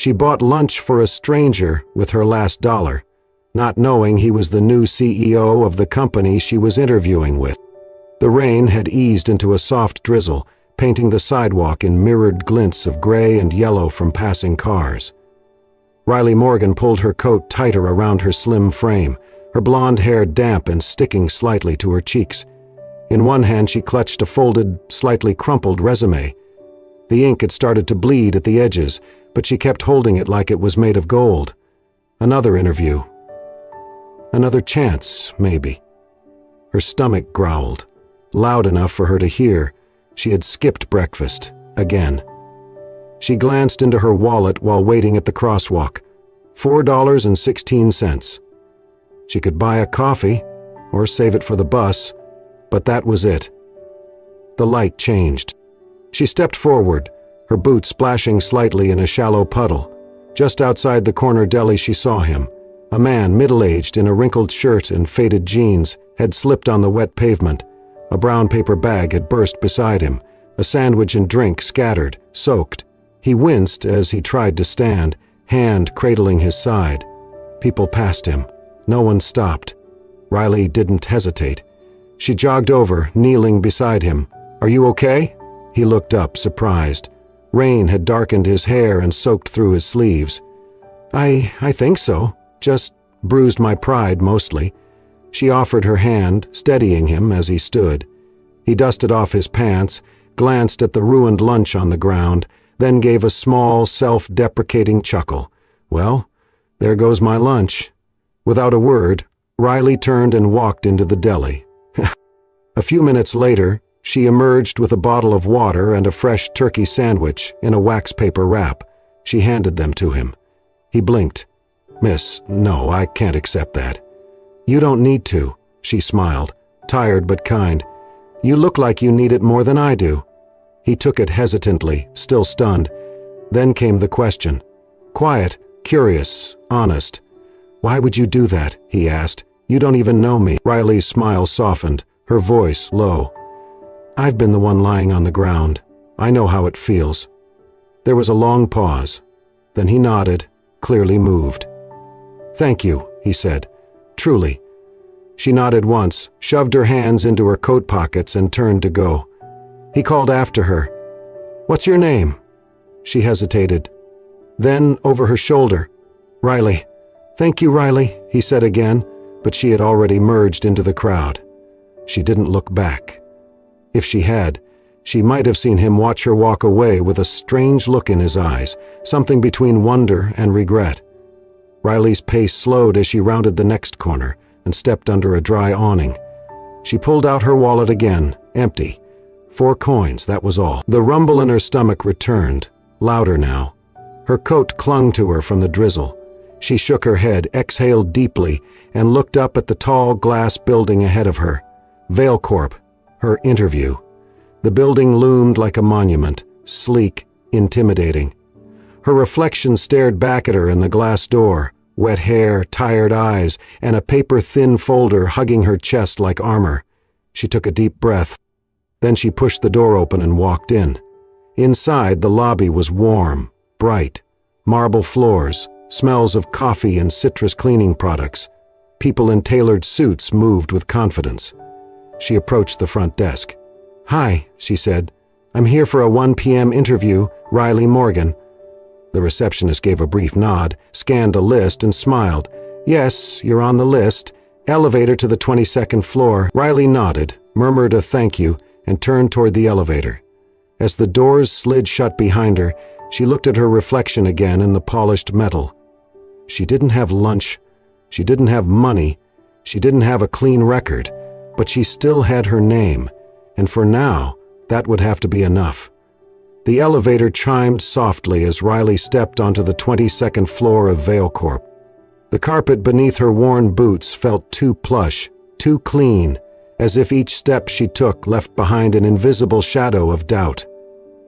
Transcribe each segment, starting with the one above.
She bought lunch for a stranger with her last dollar, not knowing he was the new CEO of the company she was interviewing with. The rain had eased into a soft drizzle, painting the sidewalk in mirrored glints of gray and yellow from passing cars. Riley Morgan pulled her coat tighter around her slim frame, her blonde hair damp and sticking slightly to her cheeks. In one hand she clutched a folded, slightly crumpled resume. The ink had started to bleed at the edges, but she kept holding it like it was made of gold. Another interview. Another chance, maybe. Her stomach growled, loud enough for her to hear. She had skipped breakfast, again. She glanced into her wallet while waiting at the crosswalk. $4.16. She could buy a coffee, or save it for the bus, but that was it. The light changed. She stepped forward, her boots splashing slightly in a shallow puddle. Just outside the corner deli she saw him. A man, middle-aged, in a wrinkled shirt and faded jeans, had slipped on the wet pavement. A brown paper bag had burst beside him, a sandwich and drink scattered, soaked. He winced as he tried to stand, hand cradling his side. People passed him. No one stopped. Riley didn't hesitate. She jogged over, kneeling beside him. "Are you okay?" He looked up, surprised. Rain had darkened his hair and soaked through his sleeves. I think so. Just bruised my pride, mostly." She offered her hand, steadying him as he stood. He dusted off his pants, glanced at the ruined lunch on the ground, then gave a small, self-deprecating chuckle. "Well, there goes my lunch." Without a word, Riley turned and walked into the deli. A few minutes later, she emerged with a bottle of water and a fresh turkey sandwich in a wax paper wrap. She handed them to him. He blinked. "Miss, no, I can't accept that." "You don't need to," she smiled, tired but kind. "You look like you need it more than I do." He took it hesitantly, still stunned. Then came the question. Quiet, curious, honest. "Why would you do that?" he asked. "You don't even know me." Riley's smile softened, her voice low. "I've been the one lying on the ground. I know how it feels." There was a long pause. Then he nodded, clearly moved. "Thank you," he said. "Truly." She nodded once, shoved her hands into her coat pockets and turned to go. He called after her. "What's your name?" She hesitated. Then, over her shoulder, "Riley." "Thank you, Riley," he said again, but she had already merged into the crowd. She didn't look back. If she had, she might have seen him watch her walk away with a strange look in his eyes, something between wonder and regret. Riley's pace slowed as she rounded the next corner and stepped under a dry awning. She pulled out her wallet again, empty. 4 coins, that was all. The rumble in her stomach returned, louder now. Her coat clung to her from the drizzle. She shook her head, exhaled deeply, and looked up at the tall glass building ahead of her. Vailcorp, her interview. The building loomed like a monument, sleek, intimidating. Her reflection stared back at her in the glass door, wet hair, tired eyes, and a paper-thin folder hugging her chest like armor. She took a deep breath. Then she pushed the door open and walked in. Inside, the lobby was warm, bright. Marble floors, smells of coffee and citrus cleaning products. People in tailored suits moved with confidence. She approached the front desk. "Hi," she said. "I'm here for a 1 p.m. interview, Riley Morgan." The receptionist gave a brief nod, scanned a list, and smiled. "Yes, you're on the list. Elevator to the 22nd floor." Riley nodded, murmured a thank you, and turned toward the elevator. As the doors slid shut behind her, she looked at her reflection again in the polished metal. She didn't have lunch. She didn't have money. She didn't have a clean record. But she still had her name, and for now, that would have to be enough. The elevator chimed softly as Riley stepped onto the 22nd floor of Vailcorp. The carpet beneath her worn boots felt too plush, too clean, as if each step she took left behind an invisible shadow of doubt.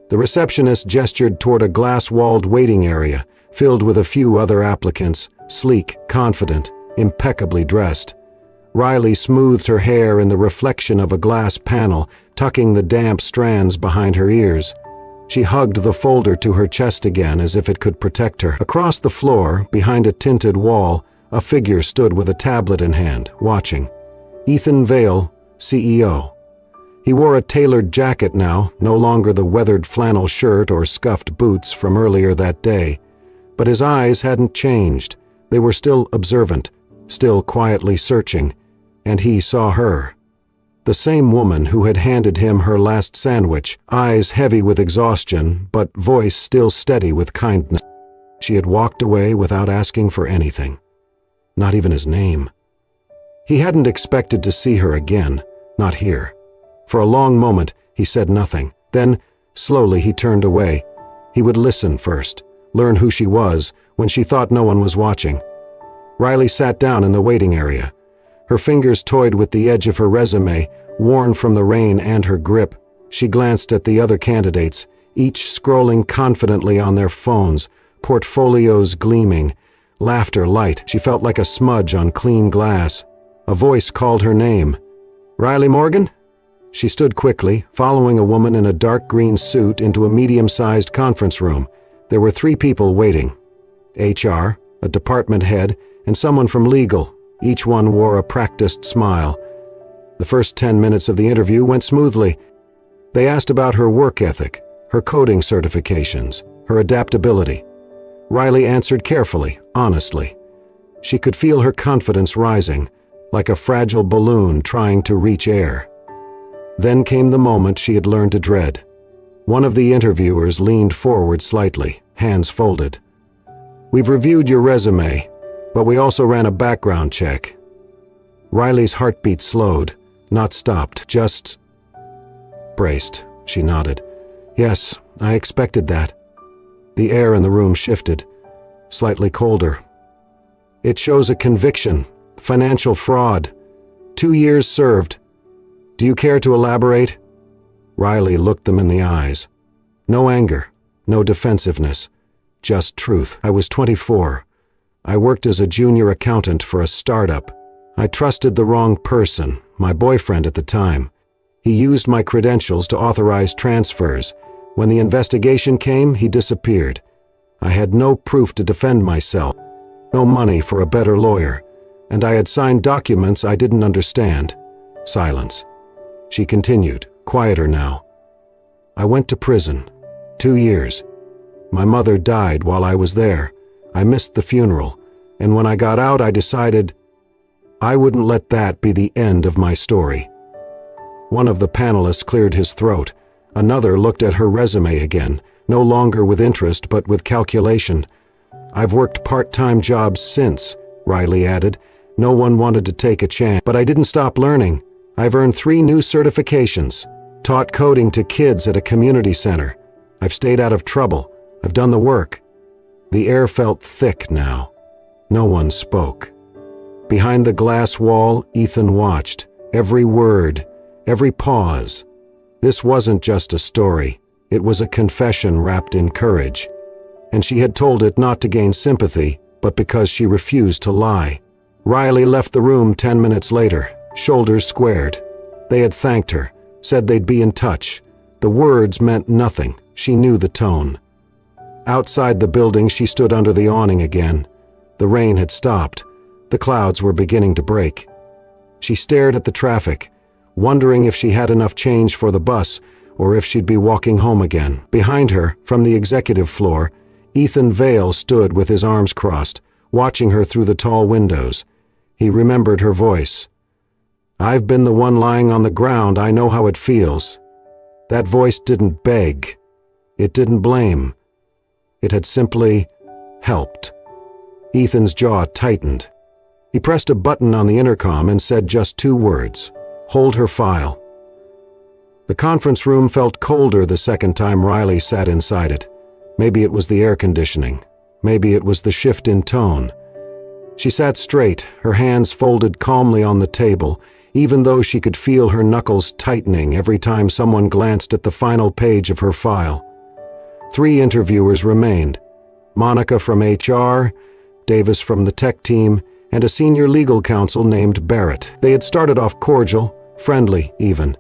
The receptionist gestured toward a glass-walled waiting area, filled with a few other applicants, sleek, confident, impeccably dressed. Riley smoothed her hair in the reflection of a glass panel, tucking the damp strands behind her ears. She hugged the folder to her chest again as if it could protect her. Across the floor, behind a tinted wall, a figure stood with a tablet in hand, watching. Ethan Vale, CEO. He wore a tailored jacket now, no longer the weathered flannel shirt or scuffed boots from earlier that day. But his eyes hadn't changed. They were still observant, still quietly searching, and he saw her. The same woman who had handed him her last sandwich, eyes heavy with exhaustion, but voice still steady with kindness. She had walked away without asking for anything. Not even his name. He hadn't expected to see her again, not here. For a long moment, he said nothing. Then, slowly, he turned away. He would listen first, learn who she was when she thought no one was watching. Riley sat down in the waiting area. Her fingers toyed with the edge of her resume, worn from the rain and her grip. She glanced at the other candidates, each scrolling confidently on their phones, portfolios gleaming, laughter light. She felt like a smudge on clean glass. A voice called her name. "Riley Morgan?" She stood quickly, following a woman in a dark green suit into a medium-sized conference room. There were 3 people waiting. HR, a department head, and someone from legal. Each one wore a practiced smile. The first 10 minutes of the interview went smoothly. They asked about her work ethic, her coding certifications, her adaptability. Riley answered carefully, honestly. She could feel her confidence rising, like a fragile balloon trying to reach air. Then came the moment she had learned to dread. One of the interviewers leaned forward slightly, hands folded. "We've reviewed your resume, but we also ran a background check." Riley's heartbeat slowed, not stopped, just braced. She nodded. "Yes, I expected that." The air in the room shifted, slightly colder. "It shows a conviction, financial fraud. 2 years served. Do you care to elaborate?" Riley looked them in the eyes. No anger, no defensiveness, just truth. "I was 24. I worked as a junior accountant for a startup. I trusted the wrong person, my boyfriend at the time. He used my credentials to authorize transfers. When the investigation came, he disappeared. I had no proof to defend myself, no money for a better lawyer, and I had signed documents I didn't understand." Silence. She continued, quieter now. "I went to prison. 2 years. My mother died while I was there. I missed the funeral, and when I got out I decided I wouldn't let that be the end of my story." One of the panelists cleared his throat. Another looked at her resume again, no longer with interest but with calculation. "I've worked part-time jobs since," Riley added. "No one wanted to take a chance. But I didn't stop learning. I've earned 3 new certifications, taught coding to kids at a community center. I've stayed out of trouble. I've done the work." The air felt thick now. No one spoke. Behind the glass wall, Ethan watched. Every word, every pause. This wasn't just a story. It was a confession wrapped in courage. And she had told it not to gain sympathy, but because she refused to lie. Riley left the room 10 minutes later, shoulders squared. They had thanked her, said they'd be in touch. The words meant nothing. She knew the tone. Outside the building, she stood under the awning again. The rain had stopped. The clouds were beginning to break. She stared at the traffic, wondering if she had enough change for the bus or if she'd be walking home again. Behind her, from the executive floor, Ethan Vale stood with his arms crossed, watching her through the tall windows. He remembered her voice. "I've been the one lying on the ground. I know how it feels." That voice didn't beg. It didn't blame. It had simply helped. Ethan's jaw tightened. He pressed a button on the intercom and said just 2 words. "Hold her file." The conference room felt colder the second time Riley sat inside it. Maybe it was the air conditioning. Maybe it was the shift in tone. She sat straight, her hands folded calmly on the table, even though she could feel her knuckles tightening every time someone glanced at the final page of her file. 3 interviewers remained. Monica from HR, Davis from the tech team, and a senior legal counsel named Barrett. They had started off cordial, friendly even.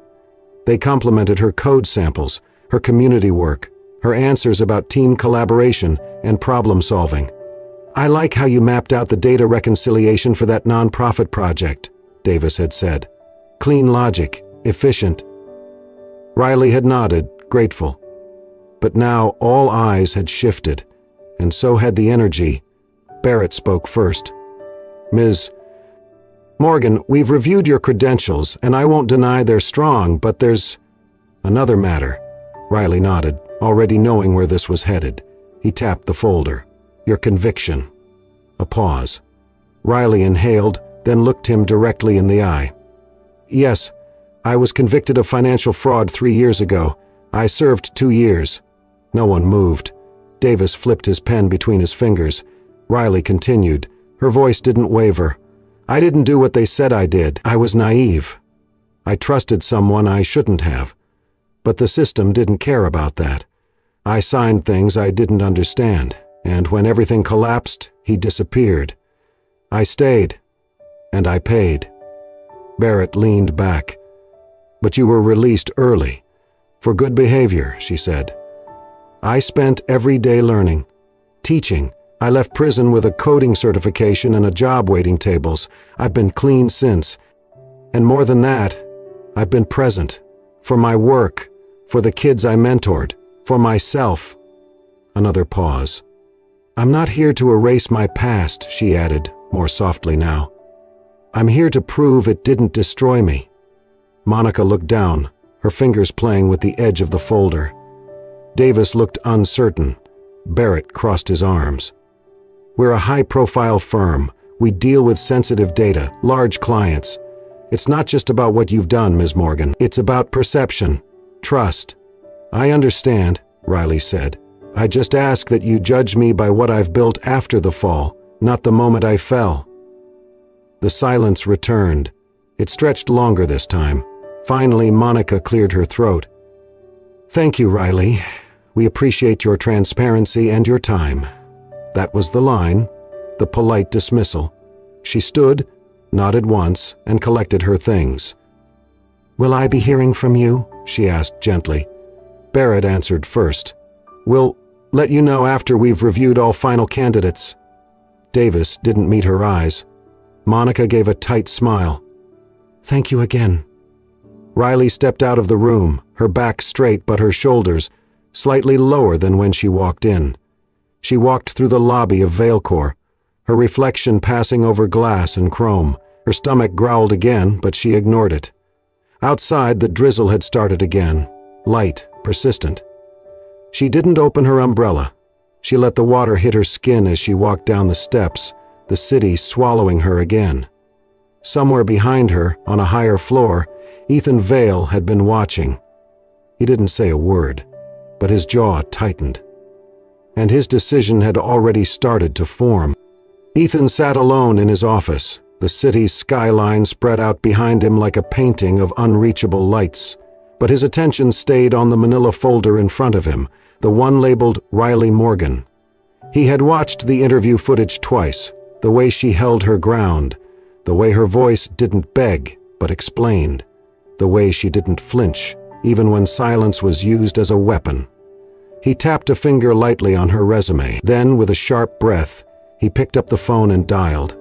They complimented her code samples, her community work, her answers about team collaboration and problem solving. "I like how you mapped out the data reconciliation for that nonprofit project," Davis had said. "Clean logic, efficient." Riley had nodded, grateful. But now all eyes had shifted, and so had the energy. Barrett spoke first. "Ms. Morgan, we've reviewed your credentials, and I won't deny they're strong, but there's another matter." Riley nodded, already knowing where this was headed. He tapped the folder. "Your conviction." A pause. Riley inhaled, then looked him directly in the eye. "Yes, I was convicted of financial fraud 3 years ago. I served 2 years." No one moved. Davis flipped his pen between his fingers. Riley continued. Her voice didn't waver. "I didn't do what they said I did. I was naive. I trusted someone I shouldn't have. But the system didn't care about that. I signed things I didn't understand, and when everything collapsed, he disappeared. I stayed, and I paid." Barrett leaned back. "But you were released early. For good behavior," she said. "I spent every day learning, teaching. I left prison with a coding certification and a job waiting tables. I've been clean since. And more than that, I've been present. For my work, for the kids I mentored, for myself." Another pause. "I'm not here to erase my past," she added, more softly now. "I'm here to prove it didn't destroy me." Monica looked down, her fingers playing with the edge of the folder. Davis looked uncertain. Barrett crossed his arms. "We're a high-profile firm. We deal with sensitive data, large clients. It's not just about what you've done, Ms. Morgan. It's about perception, trust." "I understand," Riley said. "I just ask that you judge me by what I've built after the fall, not the moment I fell." The silence returned. It stretched longer this time. Finally, Monica cleared her throat. "Thank you, Riley. We appreciate your transparency and your time." That was the line, the polite dismissal. She stood, nodded once, and collected her things. "Will I be hearing from you?" she asked gently. Barrett answered first. "We'll let you know after we've reviewed all final candidates." Davis didn't meet her eyes. Monica gave a tight smile. "Thank you again." Riley stepped out of the room, her back straight but her shoulders slightly lower than when she walked in. She walked through the lobby of Vailcore, her reflection passing over glass and chrome. Her stomach growled again, but she ignored it. Outside, the drizzle had started again, light, persistent. She didn't open her umbrella. She let the water hit her skin as she walked down the steps, the city swallowing her again. Somewhere behind her, on a higher floor, Ethan Vale had been watching. He didn't say a word, but his jaw tightened. And his decision had already started to form. Ethan sat alone in his office, the city's skyline spread out behind him like a painting of unreachable lights. But his attention stayed on the manila folder in front of him, the one labeled Riley Morgan. He had watched the interview footage twice, the way she held her ground, the way her voice didn't beg, but explained, the way she didn't flinch, even when silence was used as a weapon. He tapped a finger lightly on her resume. Then, with a sharp breath, he picked up the phone and dialed.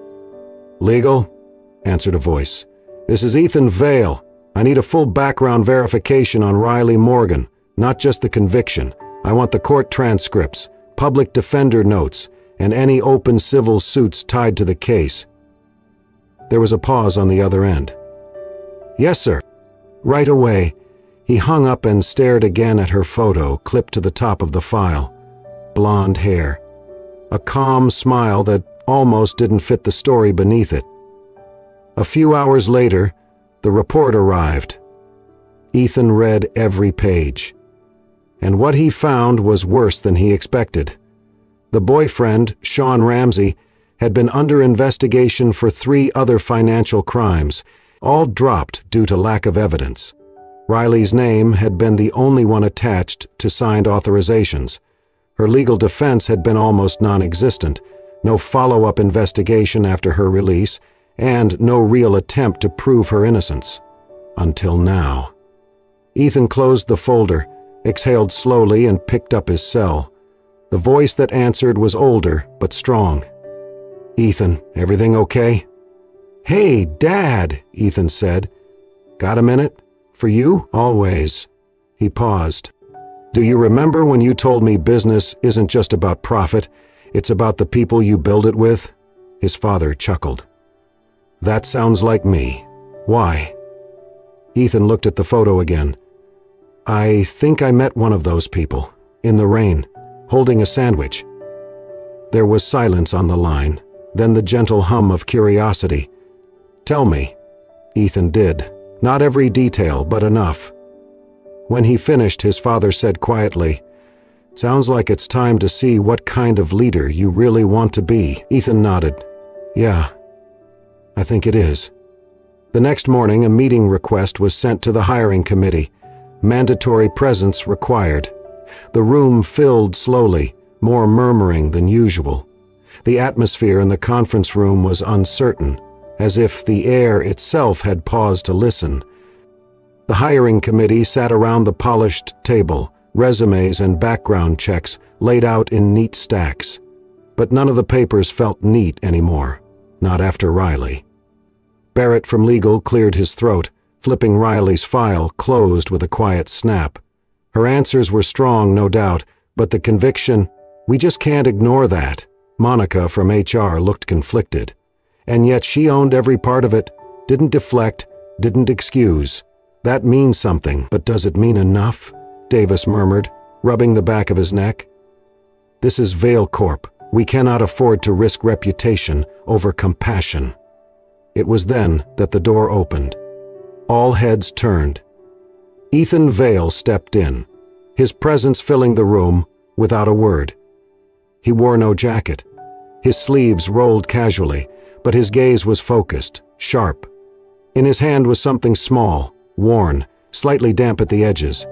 "Legal?" answered a voice. "This is Ethan Vale. I need a full background verification on Riley Morgan, not just the conviction. I want the court transcripts, public defender notes, and any open civil suits tied to the case." There was a pause on the other end. "Yes, sir." Right away, he hung up and stared again at her photo clipped to the top of the file. Blonde hair. A calm smile that almost didn't fit the story beneath it. A few hours later, the report arrived. Ethan read every page. And what he found was worse than he expected. The boyfriend, Sean Ramsey, had been under investigation for 3 other financial crimes, all dropped due to lack of evidence. Riley's name had been the only one attached to signed authorizations. Her legal defense had been almost non-existent, no follow-up investigation after her release, and no real attempt to prove her innocence. Until now. Ethan closed the folder, exhaled slowly, and picked up his cell. The voice that answered was older, but strong. "Ethan, everything okay?" "Hey, Dad," Ethan said. "Got a minute? For you? Always." He paused. "Do you remember when you told me business isn't just about profit, it's about the people you build it with?" His father chuckled. "That sounds like me. Why?" Ethan looked at the photo again. "I think I met one of those people, in the rain, holding a sandwich." There was silence on the line, then the gentle hum of curiosity. "Tell me." Ethan did. Not every detail, but enough. When he finished, his father said quietly, "Sounds like it's time to see what kind of leader you really want to be." Ethan nodded. "Yeah, I think it is." The next morning, a meeting request was sent to the hiring committee. Mandatory presence required. The room filled slowly, more murmuring than usual. The atmosphere in the conference room was uncertain, as if the air itself had paused to listen. The hiring committee sat around the polished table, resumes and background checks laid out in neat stacks. But none of the papers felt neat anymore, not after Riley. Barrett from legal cleared his throat, flipping Riley's file closed with a quiet snap. Her answers were strong, no doubt, but the conviction, "We just can't ignore that." Monica from HR looked conflicted. And yet she owned every part of it, didn't deflect, didn't excuse. "That means something, but does it mean enough?" Davis murmured, rubbing the back of his neck. "This is Vale Corp. We cannot afford to risk reputation over compassion." It was then that the door opened. All heads turned. Ethan Vale stepped in, his presence filling the room without a word. He wore no jacket. His sleeves rolled casually, but his gaze was focused, sharp. In his hand was something small, worn, slightly damp at the edges.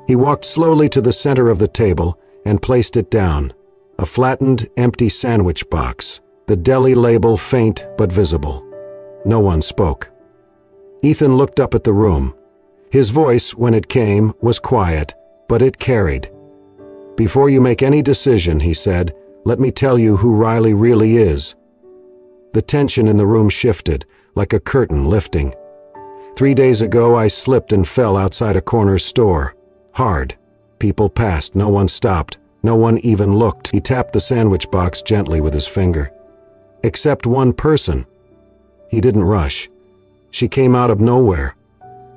He walked slowly to the center of the table and placed it down, a flattened, empty sandwich box, the deli label faint but visible. No one spoke. Ethan looked up at the room. His voice, when it came, was quiet, but it carried. "Before you make any decision," he said, "let me tell you who Riley really is." The tension in the room shifted, like a curtain lifting. 3 days ago, I slipped and fell outside a corner store. Hard. People passed, no one stopped, no one even looked. He tapped the sandwich box gently with his finger. Except one person. He didn't rush. She came out of nowhere.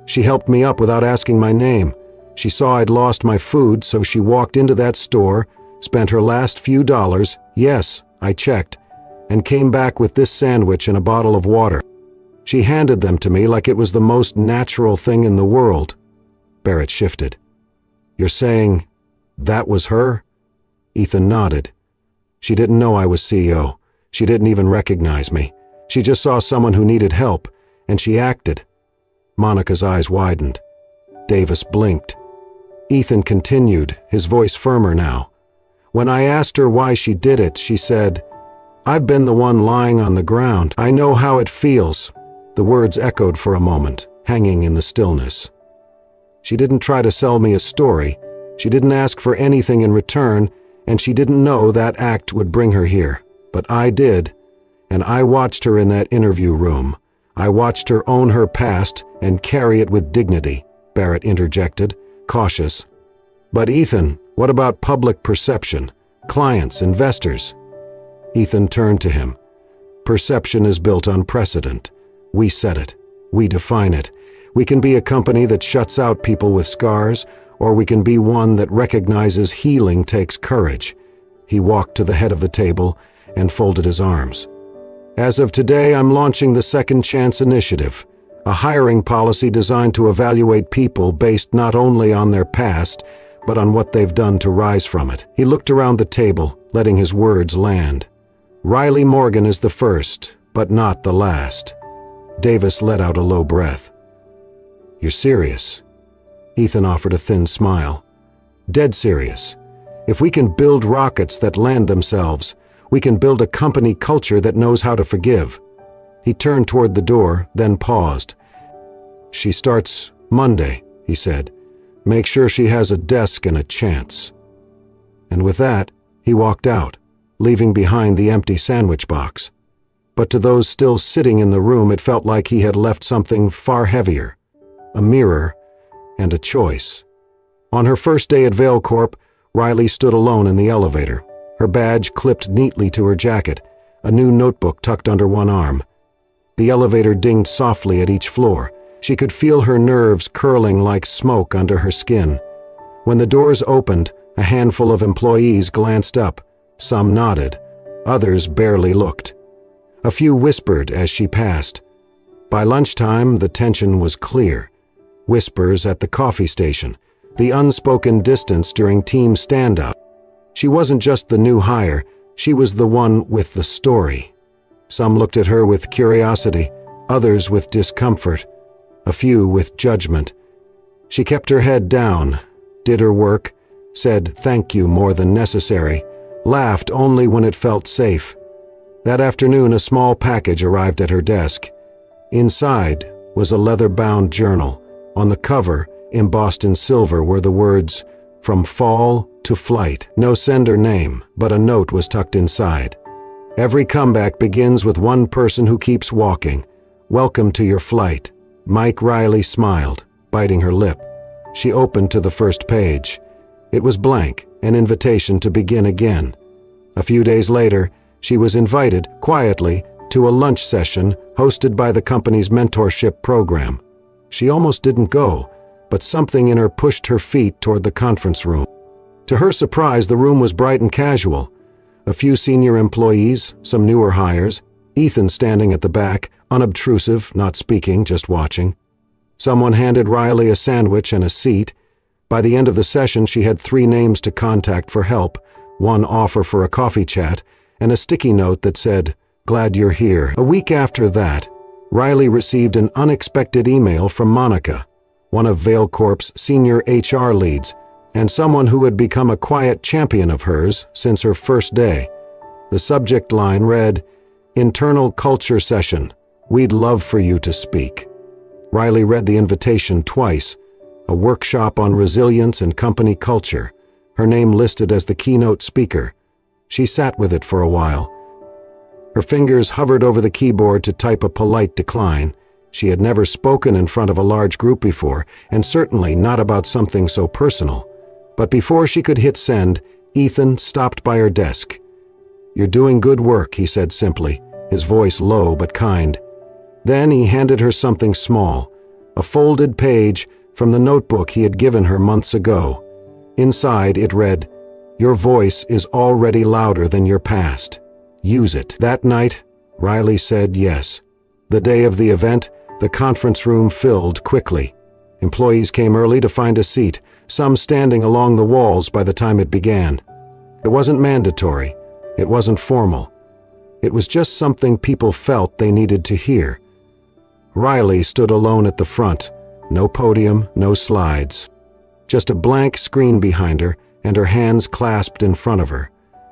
She helped me up without asking my name. She saw I'd lost my food, so she walked into that store, spent her last few dollars, yes, I checked, and came back with this sandwich and a bottle of water. She handed them to me like it was the most natural thing in the world. Barrett shifted. "You're saying that was her?" Ethan nodded. "She didn't know I was CEO. She didn't even recognize me. She just saw someone who needed help, and she acted." Monica's eyes widened. Davis blinked. Ethan continued, his voice firmer now. "When I asked her why she did it, she said, 'I've been the one lying on the ground. I know how it feels.'" The words echoed for a moment, hanging in the stillness. "She didn't try to sell me a story. She didn't ask for anything in return, and she didn't know that act would bring her here. But I did, and I watched her in that interview room. I watched her own her past and carry it with dignity," Barrett interjected, cautious. "But Ethan, what about public perception? Clients, investors?" Ethan turned to him. "Perception is built on precedent. We set it. We define it. We can be a company that shuts out people with scars, or we can be one that recognizes healing takes courage." He walked to the head of the table and folded his arms. "As of today, I'm launching the Second Chance Initiative, a hiring policy designed to evaluate people based not only on their past, but on what they've done to rise from it." He looked around the table, letting his words land. "Riley Morgan is the first, but not the last." Davis let out a low breath. "You're serious?" Ethan offered a thin smile. "Dead serious. If we can build rockets that land themselves, we can build a company culture that knows how to forgive." He turned toward the door, then paused. "She starts Monday," he said. Make sure she has a desk and a chance." And with that, he walked out, leaving behind the empty sandwich box. But to those still sitting in the room, it felt like he had left something far heavier: a mirror and a choice. On her first day at Vale Corp, Riley stood alone in the elevator, her badge clipped neatly to her jacket, a new notebook tucked under one arm. The elevator dinged softly at each floor. She could feel her nerves curling like smoke under her skin. When the doors opened, a handful of employees glanced up. Some nodded, others barely looked. A few whispered as she passed. By lunchtime, the tension was clear. Whispers at the coffee station, the unspoken distance during team stand-up. She wasn't just the new hire, she was the one with the story. Some looked at her with curiosity, others with discomfort, a few with judgment. She kept her head down, did her work, said thank you more than necessary, laughed only when it felt safe. That afternoon, a small package arrived at her desk. Inside was a leather-bound journal. On the cover, embossed in silver, were the words, "From fall to flight." No sender name, but a note was tucked inside. "Every comeback begins with one person who keeps walking. Welcome to your flight." Mike Riley smiled, biting her lip. She opened to the first page. It was blank, an invitation to begin again. A few days later, she was invited, quietly, to a lunch session hosted by the company's mentorship program. She almost didn't go, but something in her pushed her feet toward the conference room. To her surprise, the room was bright and casual. A few senior employees, some newer hires, Ethan standing at the back, unobtrusive, not speaking, just watching. Someone handed Riley a sandwich and a seat. By the end of the session, she had 3 names to contact for help, 1 offer for a coffee chat, and a sticky note that said, "Glad you're here." A week after that, Riley received an unexpected email from Monica, one of Vale Corp's senior HR leads, and someone who had become a quiet champion of hers since her first day. The subject line read, "Internal Culture Session. We'd love for you to speak." Riley read the invitation twice, a workshop on resilience and company culture, her name listed as the keynote speaker. She sat with it for a while. Her fingers hovered over the keyboard to type a polite decline. She had never spoken in front of a large group before, and certainly not about something so personal. But before she could hit send, Ethan stopped by her desk. "You're doing good work," he said simply, his voice low but kind. Then he handed her something small, a folded page from the notebook he had given her months ago. Inside it read, "Your voice is already louder than your past. Use it." That night, Riley said yes. The day of the event, the conference room filled quickly. Employees came early to find a seat, some standing along the walls by the time it began. It wasn't mandatory. It wasn't formal. It was just something people felt they needed to hear. Riley stood alone at the front. No podium, no slides. Just a blank screen behind her and her hands clasped in front of her.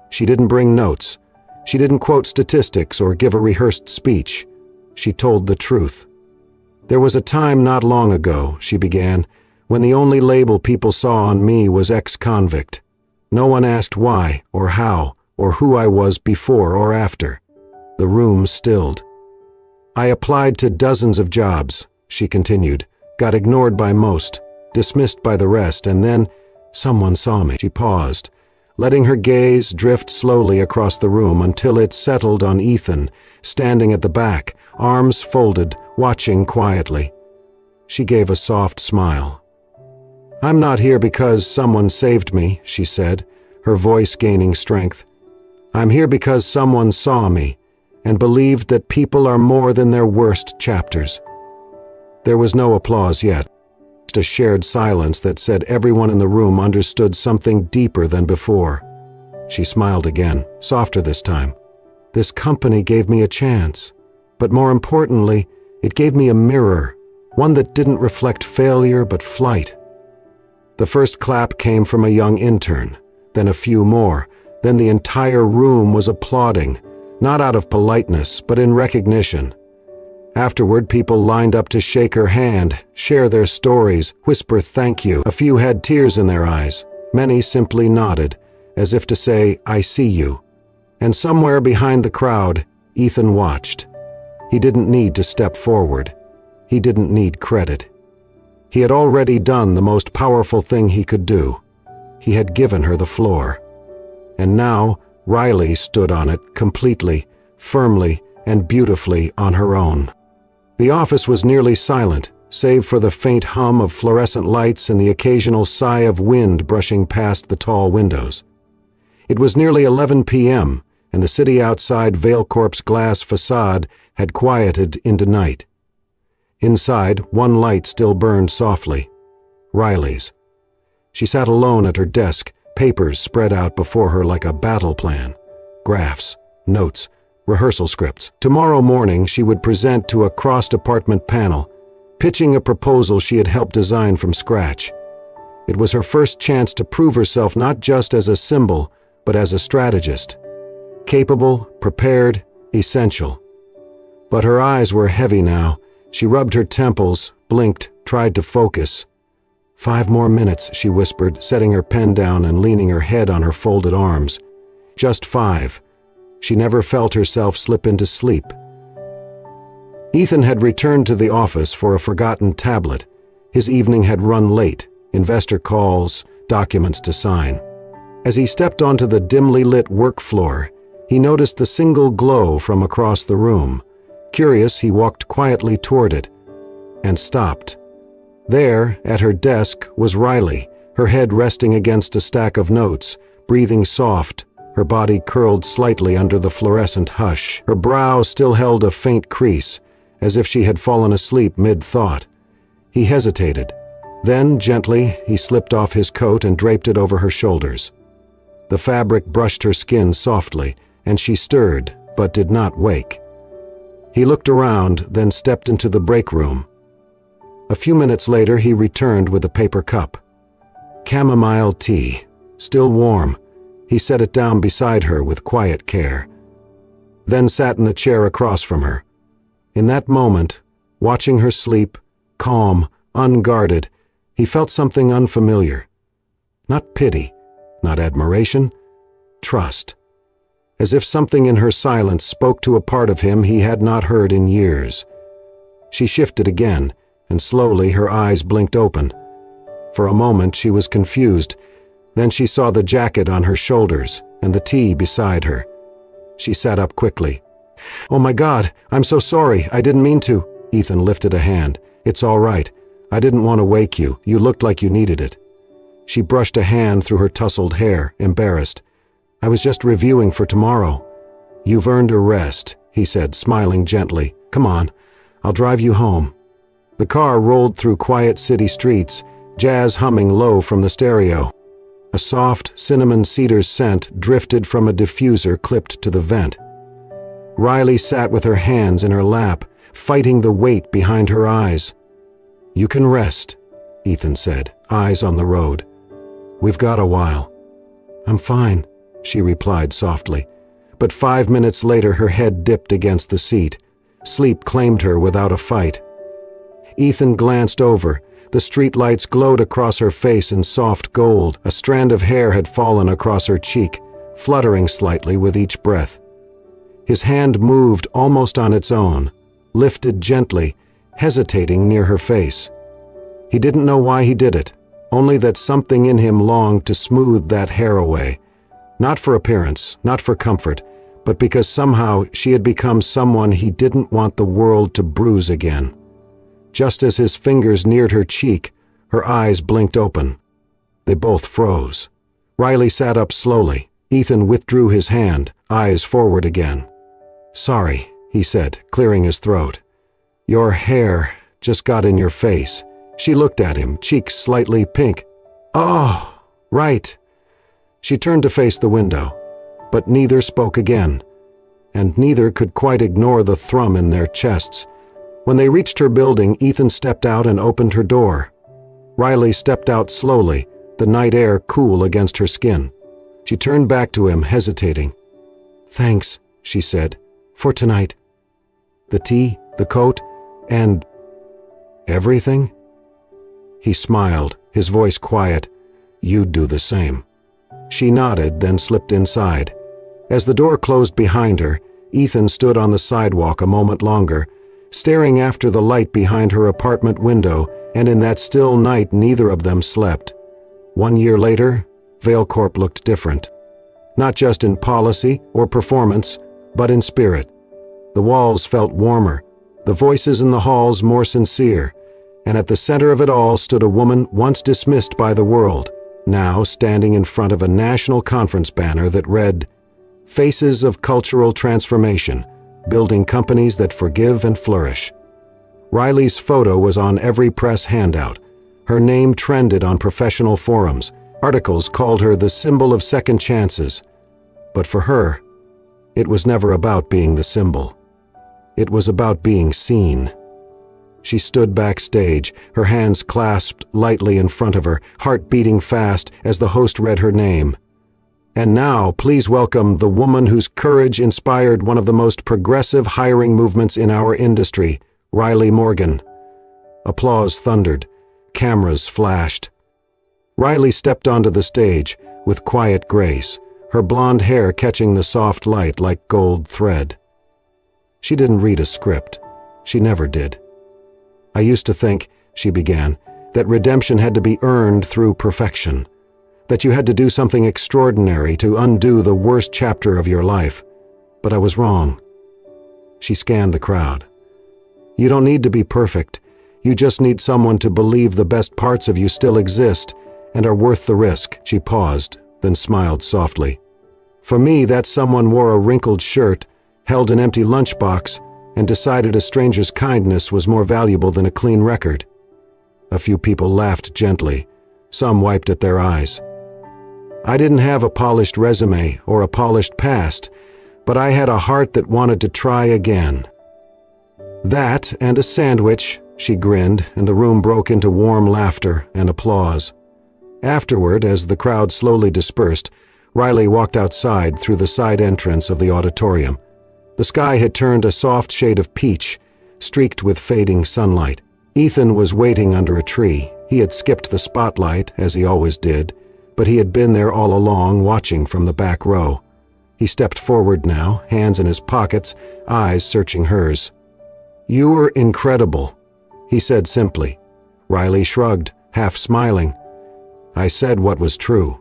She didn't bring notes. She didn't quote statistics or give a rehearsed speech. She told the truth. "There was a time not long ago," she began, "when the only label people saw on me was ex-convict. No one asked why or how or who I was before or after." The room stilled. "I applied to dozens of jobs," she continued, "got ignored by most, dismissed by the rest, and then someone saw me." She paused, letting her gaze drift slowly across the room until it settled on Ethan, standing at the back, arms folded, watching quietly. She gave a soft smile. "I'm not here because someone saved me," she said, her voice gaining strength. "I'm here because someone saw me and believed that people are more than their worst chapters." There was no applause yet, just a shared silence that said everyone in the room understood something deeper than before. She smiled again, softer this time. "This company gave me a chance, but more importantly, it gave me a mirror, one that didn't reflect failure but flight." The first clap came from a young intern, then a few more, then the entire room was applauding, not out of politeness, but in recognition. Afterward, people lined up to shake her hand, share their stories, whisper thank you. A few had tears in their eyes. Many simply nodded, as if to say, I see you. And somewhere behind the crowd, Ethan watched. He didn't need to step forward. He didn't need credit. He had already done the most powerful thing he could do. He had given her the floor. And now, Riley stood on it completely, firmly, and beautifully on her own. The office was nearly silent, save for the faint hum of fluorescent lights and the occasional sigh of wind brushing past the tall windows. It was nearly 11 p.m., and the city outside Valecorp's glass facade had quieted into night. Inside, one light still burned softly. Riley's. She sat alone at her desk, papers spread out before her like a battle plan. Graphs, notes, rehearsal scripts. Tomorrow morning she would present to a cross-department panel, pitching a proposal she had helped design from scratch. It was her first chance to prove herself not just as a symbol, but as a strategist. Capable, prepared, essential. But her eyes were heavy now. She rubbed her temples, blinked, tried to focus. 5 more minutes, she whispered, setting her pen down and leaning her head on her folded arms. Just 5. She never felt herself slip into sleep. Ethan had returned to the office for a forgotten tablet. His evening had run late, investor calls, documents to sign. As he stepped onto the dimly lit work floor, he noticed the single glow from across the room. Curious, he walked quietly toward it and stopped. There, at her desk, was Riley, her head resting against a stack of notes, breathing soft, her body curled slightly under the fluorescent hush. Her brow still held a faint crease, as if she had fallen asleep mid-thought. He hesitated. Then, gently, he slipped off his coat and draped it over her shoulders. The fabric brushed her skin softly, and she stirred, but did not wake. He looked around, then stepped into the break room. A few minutes later, he returned with a paper cup. Chamomile tea, still warm. He set it down beside her with quiet care, then sat in the chair across from her. In that moment, watching her sleep, calm, unguarded, he felt something unfamiliar. Not pity, not admiration, trust. As if something in her silence spoke to a part of him he had not heard in years. She shifted again, and slowly her eyes blinked open. For a moment she was confused. Then she saw the jacket on her shoulders and the tea beside her. She sat up quickly. "Oh my God, I'm so sorry, I didn't mean to." Ethan lifted a hand. "It's all right. I didn't want to wake you. You looked like you needed it." She brushed a hand through her tousled hair, embarrassed. "I was just reviewing for tomorrow." "You've earned a rest," he said, smiling gently. "Come on, I'll drive you home." The car rolled through quiet city streets, jazz humming low from the stereo. A soft, cinnamon cedar scent drifted from a diffuser clipped to the vent. Riley sat with her hands in her lap, fighting the weight behind her eyes. "You can rest," Ethan said, eyes on the road. "We've got a while." "I'm fine," she replied softly. But 5 minutes later her head dipped against the seat. Sleep claimed her without a fight. Ethan glanced over. The streetlights glowed across her face in soft gold. A strand of hair had fallen across her cheek, fluttering slightly with each breath. His hand moved almost on its own, lifted gently, hesitating near her face. He didn't know why he did it, only that something in him longed to smooth that hair away. Not for appearance, not for comfort, but because somehow she had become someone he didn't want the world to bruise again. Just as his fingers neared her cheek, her eyes blinked open. They both froze. Riley sat up slowly. Ethan withdrew his hand, eyes forward again. "Sorry," he said, clearing his throat. "Your hair just got in your face." She looked at him, cheeks slightly pink. "Oh, right." She turned to face the window, but neither spoke again, and neither could quite ignore the thrum in their chests. When they reached her building, Ethan stepped out and opened her door. Riley stepped out slowly, the night air cool against her skin. She turned back to him, hesitating. "Thanks," she said, "for tonight." "The tea?" the coat, and everything? He smiled, his voice quiet. You'd do the same. She nodded, then slipped inside. As the door closed behind her, Ethan stood on the sidewalk a moment longer, staring after the light behind her apartment window, and in that still night neither of them slept. 1 year later, Valecorp looked different. Not just in policy or performance, but in spirit. The walls felt warmer, the voices in the halls more sincere, and at the center of it all stood a woman once dismissed by the world, now standing in front of a national conference banner that read, "Faces of Cultural Transformation, Building Companies that Forgive and Flourish." Riley's photo was on every press handout. Her name trended on professional forums. Articles called her the symbol of second chances. But for her, it was never about being the symbol. It was about being seen. She stood backstage, her hands clasped lightly in front of her, heart beating fast as the host read her name. And now, please welcome the woman whose courage inspired one of the most progressive hiring movements in our industry, Riley Morgan. Applause thundered. Cameras flashed. Riley stepped onto the stage with quiet grace, her blonde hair catching the soft light like gold thread. She didn't read a script. She never did. "I used to think," she began, "that redemption had to be earned through perfection, that you had to do something extraordinary to undo the worst chapter of your life. But I was wrong." She scanned the crowd. "You don't need to be perfect. You just need someone to believe the best parts of you still exist and are worth the risk." She paused, then smiled softly. "For me, that someone wore a wrinkled shirt, held an empty lunchbox, and decided a stranger's kindness was more valuable than a clean record." A few people laughed gently. Some wiped at their eyes. "I didn't have a polished resume or a polished past, but I had a heart that wanted to try again." "That and a sandwich," she grinned, and the room broke into warm laughter and applause. Afterward, as the crowd slowly dispersed, Riley walked outside through the side entrance of the auditorium. The sky had turned a soft shade of peach, streaked with fading sunlight. Ethan was waiting under a tree. He had skipped the spotlight, as he always did, but he had been there all along, watching from the back row. He stepped forward now, hands in his pockets, eyes searching hers. "You were incredible," he said simply. Riley shrugged, half smiling. "I said what was true."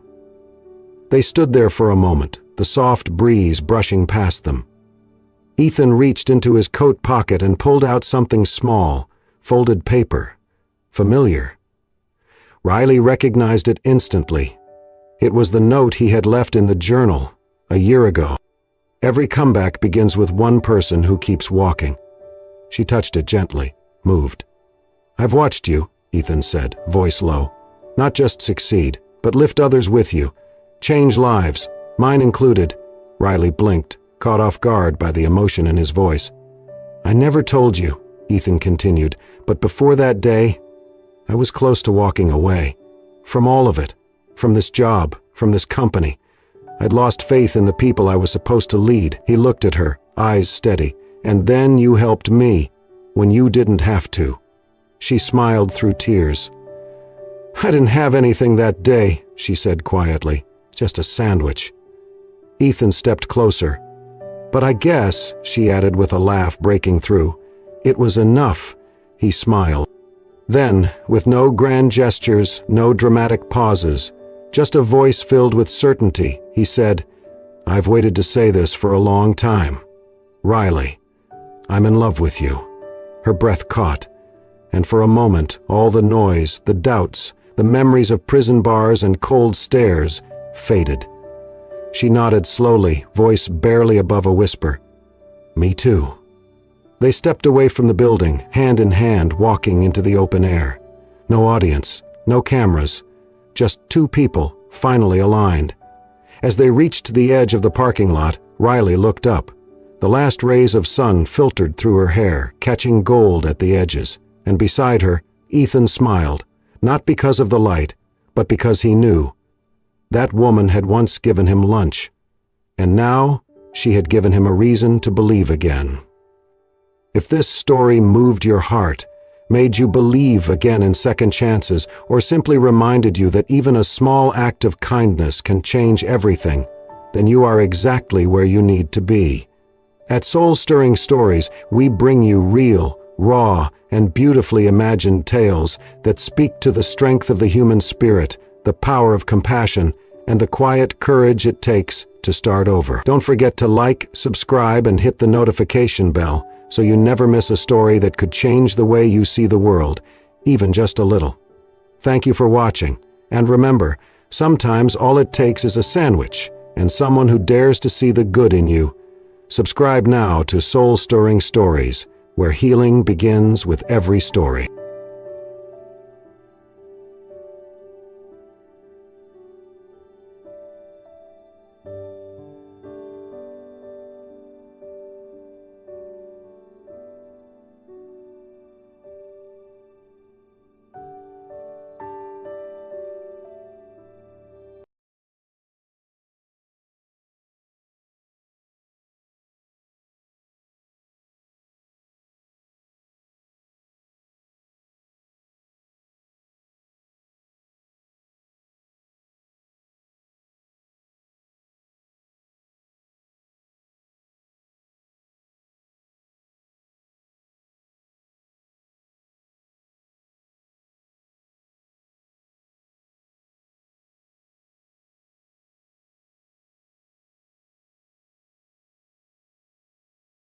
They stood there for a moment, the soft breeze brushing past them. Ethan reached into his coat pocket and pulled out something small, folded paper. Familiar. Riley recognized it instantly. It was the note he had left in the journal a year ago. Every comeback begins with one person who keeps walking. She touched it gently, moved. "I've watched you," Ethan said, voice low. "Not just succeed, but lift others with you. Change lives, mine included." Riley blinked, caught off guard by the emotion in his voice. "I never told you," Ethan continued, "but before that day, I was close to walking away. From all of it. From this job, from this company. I'd lost faith in the people I was supposed to lead." He looked at her, eyes steady. "And then you helped me, when you didn't have to." She smiled through tears. "I didn't have anything that day," she said quietly. "Just a sandwich." Ethan stepped closer. "But I guess," she added with a laugh breaking through, "it was enough." He smiled. Then, with no grand gestures, no dramatic pauses, just a voice filled with certainty, he said, "I've waited to say this for a long time. Riley, I'm in love with you." Her breath caught, and for a moment all the noise, the doubts, the memories of prison bars and cold stares faded. She nodded slowly, voice barely above a whisper. "Me too." They stepped away from the building, hand in hand, walking into the open air. No audience, no cameras, just two people, finally aligned. As they reached the edge of the parking lot, Riley looked up. The last rays of sun filtered through her hair, catching gold at the edges, and beside her, Ethan smiled, not because of the light, but because he knew. That woman had once given him lunch, and now she had given him a reason to believe again. If this story moved your heart, made you believe again in second chances, or simply reminded you that even a small act of kindness can change everything, then you are exactly where you need to be. At Soul-Stirring Stories, we bring you real, raw, and beautifully imagined tales that speak to the strength of the human spirit, the power of compassion, and the quiet courage it takes to start over. Don't forget to like, subscribe, and hit the notification bell so you never miss a story that could change the way you see the world, even just a little. Thank you for watching, and remember, sometimes all it takes is a sandwich and someone who dares to see the good in you. Subscribe now to Soul-Stirring Stories, where healing begins with every story.